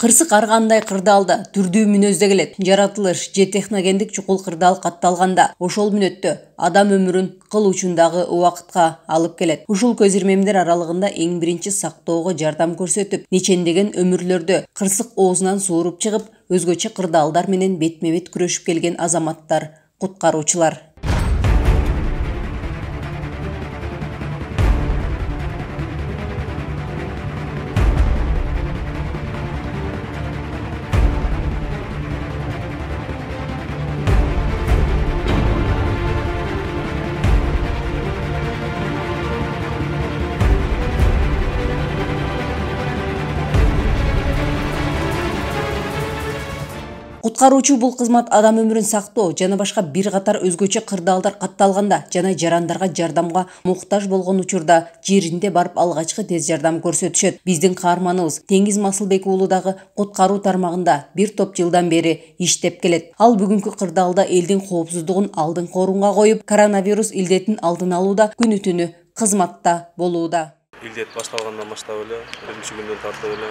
Кырсык ар кандай кырдаалда түрдүү мүнөздө келет. Жаратылыш же техногендик чукул кырдаал катталганда ошол мүнөттө адам өмүрүн кыл учундагы убакытка алып келет. Ушул көз ирмемдер аралыгында эң биринчи сактоого жардам көрсөтүп, нечендеген өмүрлөрдө кырсык оозунан сууруп чыгып, өзгөчө кырдаалдар менен бетме-бет күрөшүп келген азаматтар, куткаруучулар. Куткаруучу бул кызмат адам өмүрүн сактоо жана башка бир катар өзгөчө кырдаалдар катталганда жана жарандарга жардамга муктаж болгон учурда жеринде барып алгачкы тез жардам көрсөтүшөт. Биздин каарманыбыз Теңиз Масылбек уулу дагы куткаруу тармагында бир топ жылдан бери иштеп келет. Ал бүгүнкү кырдаалда элдин коопсуздугун алдыңкы орунга коюп, коронавирус илдетин алдын алууда күнү түнү кызматта болууда. Илдет башталгандан баштап эле биринчи күндөн тартып эле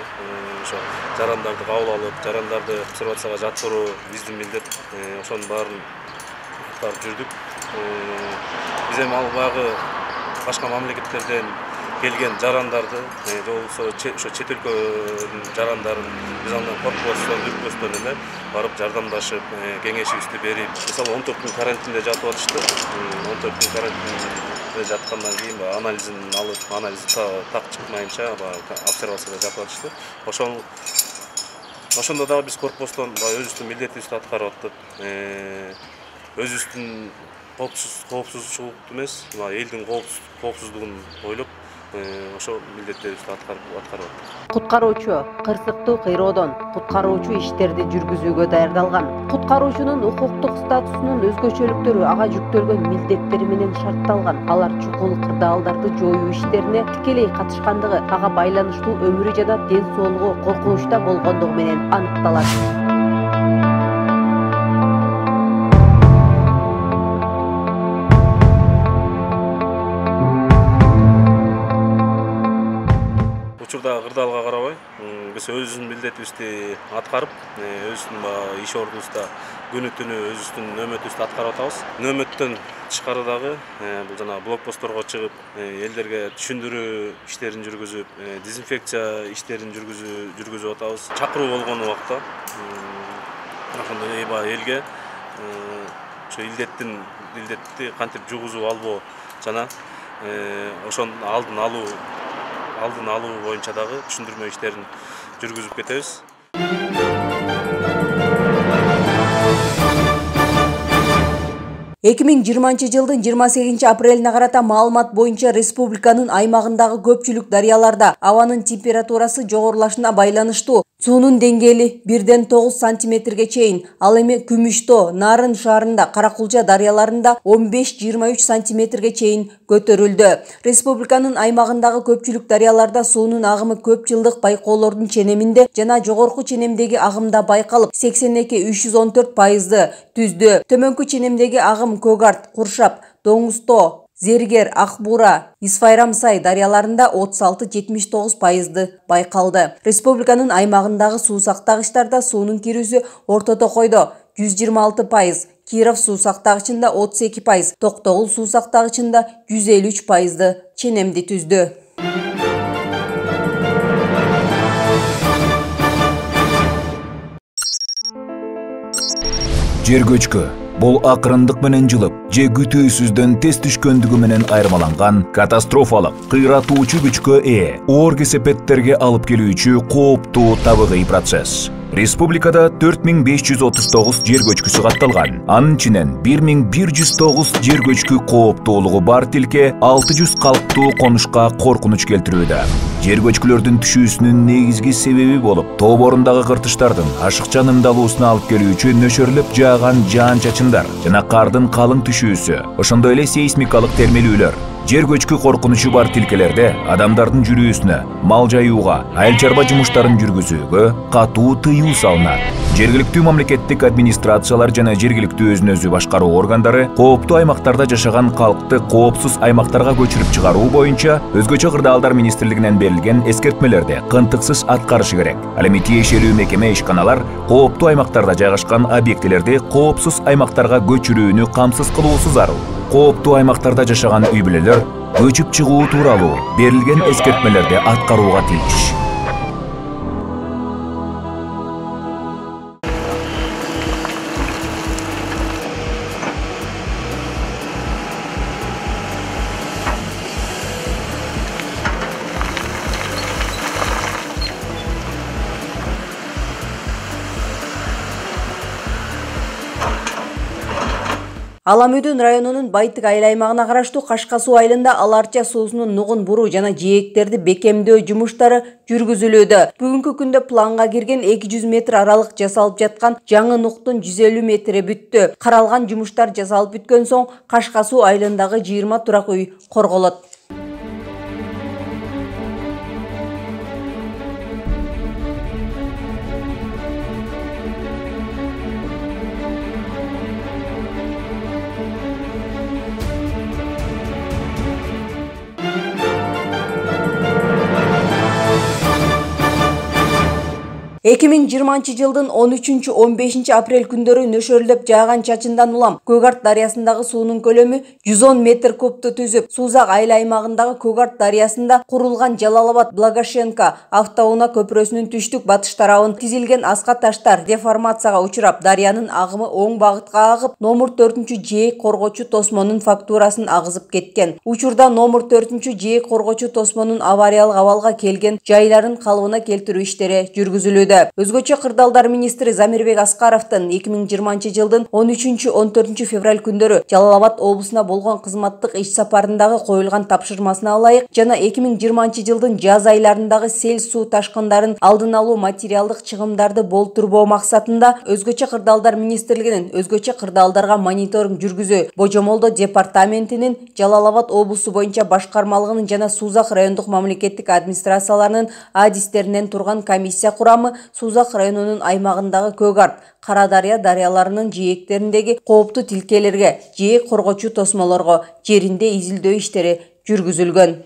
ошо жарандарды кабыл алып, жарандарды обсервацияга жаткыруу биздин милдет. Ошонун баарын аткарып жүрдүк. Биз эми ал баягы башка мамлекеттерден келген жарандарды же болбосо ошо чет өлкөнүн жарандарын биз андан коркпостон, үркпөстөн эле барып жардамдашып, кеңешибизди берип, мисалы 14 күн карантинде жатып атышты. 14 күн карантинде жаткандан кийин анализин алып, анализи так чыкмайынча обсервацияда жатып атышты. Ошондо дагы биз коркпостон өзүбүздүн милдетибизди аткарып аттык. Өзүбүздүн коопсуздук эмес, элдин коопсуздугун ойлоп, ошо милдеттерибизди аткарып аттык. Куткаруучу кырсыктуу кыйроодон куткаруучу иштерди жүргүзүүгө даярдалган. Куткаруучунун укуктук статусунун өзгөчөлүктөрү ага жүктөлгөн милдеттери менен шартталган. Алар чукул кырдаалдарды жоюу иштерине тикелей катышкандыгы, ага байланыштуу өмүрү жана ден соолугу коркунучта болгондугу менен аныкталат. Учурда кырдаалга карабай, биз өзүбүздүн милдетибизди аткарып, өзүбүздүн иш ордубузда күнү түнү өзүбүздүн нөөмөтүбүздү аткарып атабыз. Нөөмөттөн тышкары дагы бул жана блокпостторго чыгып, элдерге түшүндүрүү иштерин жүргүзүп, дезинфекция иштерин жүргүзүп атабыз. Чакыруу болгон убакта ошондой элге ошо илдетти кантип жугузуп албоо жана ошонун алдын алуу боюнча дагы түшүндүрмө иштерин жүргүзүп кетебиз. 2020 жылдын 28 апрелине карата маалымат боюнча республиканын аймагындагы көпчүлүк дарыяларда абанын температурасы жогорулашына байланыштуу суунун деңгээли 1-9 сантиметрге чейин, ал эми Күмүштөө, Нарын шаарында, Каракулча дарыяларында 15-23 сантиметрге чейин көтөрүлдү. Республиканын аймагындагы көпчүлүк дарыяларда суунун агымы көп жылдык байкоолордун ченеминде жана жогорку ченемдеги агымда байкалып, 82-314% түздү. Төмөнкү ченемдеги агым Көгарт, Куршап, Доңузтоо, Зергер, Акбура, Исфайрам-Сай дарыяларында 36-79% байкалды. Республиканын аймагындагы суу сактагычтарда суунун кирүүсү Орто Токойдо 126%, Киров суу сактагычында 32%, Токтогул суу сактагычында 153% ченемди түздү. Жер көчкү бул акырындык менен жылып, же күтүүсүздөн тез түшкөндүгү менен айырмаланган катастрофалык, кыйратуучу күчкө ээ, оор кесепеттерге алып келүүчү кооптуу табигый процесс. Республикада 4539 жер көчкүсү катталган. Анын ичинен 1109 жер көчкү кооптуулугу бар тилке 600 калктуу конушка коркунуч келтирүүдө. Жер көчкүлөрдүн түшүүсүнүн негизги себеби болуп, тоо борундагы кыртыштардын ашыкча нымдалуусуна алып келүүчү нөшөрлөп жааган жаан-чачындар жана кардын калың түшүүсү, ошондой эле сейсмикалык термелүүлөр, жер көчкү коркунучу бар тилкелерде адамдардын жүрүүсүнө, мал жайууга, айыл чарба жумуштарын жүргүзүүгө катуу тыюу салынат. Жергиликтүү мамлекеттик администрациялар жана жергиликтүү өзүн өзү башкаруу органдары кооптуу аймактарда жашаган калкты коопсуз аймактарга көчүрүп чыгаруу боюнча өзгөчө кырдаалдар министрлигинен берилген эскертмелерди кынтыксыз аткарышы керек. Ал эми тиешелүү мекеме ишканалар кооптуу аймактарда жайгашкан объектилерди коопсуз аймактарга көчүрүүнү камсыз кылуусу зарыл. Кооптуу аймактарда жашаган үй бүлөлөр көчүп чыгуу тууралуу берилген эскертмелерди аткарууга тийиш. Ала Мөдөн районунун Байтык айыл аймагына караштуу Кашка суу айылында Аларча суусунун нугун буруу жана жээктерди бекемдөө жумуштары жүргүзүлүүдө. Бүгүнкү күндө планга кирген 200 метр аралык жасалып жаткан жаңы нуктун 150 метри бүттү. Каралган жумуштар жасалып бүткөн соң Кашка суу айылындагы 20 турак үй корголот. Эки миң жыйырманчы жылдын 13-15 апрель күндөрү нөшөрлөп жааган чачындан улам Көгарт дарыясындагы суунун көлөмү 110 метр кубту түзүп, Сузак айыл аймагындагы Көгарт дарыясында курулган Жалалабад Благошенко автоунаа көпүрөсүнүн түштүк батыш тарабын тизилген аска таштар деформацияга учурап, дарыянын агымы оң багытка агып, номер 4 жээк коргоочу тосмонун фактурасын агызып кеткен. Учурда номер 4 жээк коргоочу тосмонун авариялык абалга келген жайларын калыбына келтирүү иштери жүргүзүлүүдө. Өзгөчө кырдаалдар министри Замирбек Аскаровдун 2020 жылдын 13-14 февраль күндөрү Жалалабад облусуна болгон кызматтык иш сапарындагы коюлган тапшырмасына ылайык жана 2020 жылдын жаз айларындагы сел суу ташкындарын алдын алуу материалдык чыгымдарды болтурбоо максатында өзгөчө кырдаалдар министрлигинин өзгөчө кырдаалдарга мониторинг жүргүзүү Божомолдо департаментинин Жалалабад облусу боюнча башкармалыгынын жана Сузак райондук мамлекеттик администрацияларынын адистеринен турган комиссия курамы Сузак районунун аймагындагы Көгарт, Карадария дарыяларынын жээктериндеги кооптуу тилкелерге, жээк коргоочу тосмолорго жеринде изилдөө иштери жүргүзүлгөн.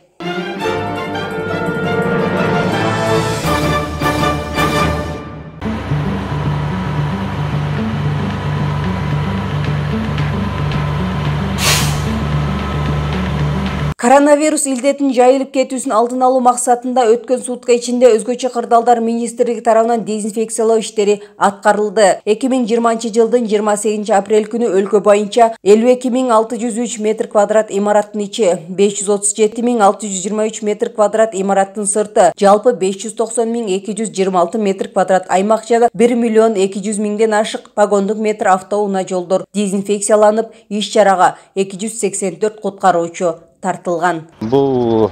Коронавирус илдетин жайылып кетүүсүн алдын алуу максатында өткөн сутка ичинде өзгөчө кырдаалдар министрлиги тарабынан дезинфекциялоо иштери аткарылды. 2020 жылдын 28 апрель күнү өлкө боюнча 52.603 метр квадрат имараттын ичи, 537.623 метр квадрат имараттын сырты, жалпы 590.226 метр квадрат аймак жана 1.200.000ден ашык вагондук метр автоунаа жолдор дезинфекцияланып, иш-чарага 284 куткаруучу тартылган. Бул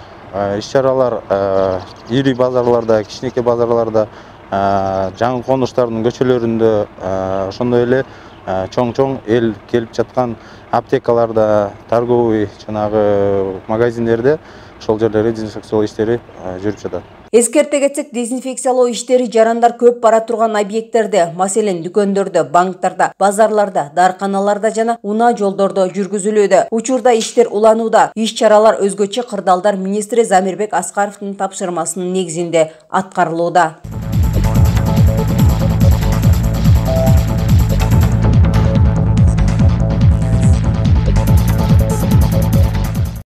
иш-чаралар ири базарларда, кичинекей базарларда, жаңы конуштардын көчөлөрүндө, ошондой эле чоң-чоң эл келип жаткан аптекаларда, торговый жанагы магазиндерде ошол жерлерде дезинфекциялоо иштери жүрүп жатат. Эскерте кетсек, дезинфекциялоо иштери жарандар көп бара турган объекттерде, маселен дүкөндөрдө, банктарда, базарларда, дарканаларда жана унаа жолдордо жүргүзүлүүдө. Учурда иштер уланууда. Иш-чаралар өзгөчө кырдаалдар министри Замирбек Аскаровдун тапшырмасынын негизинде аткарылууда.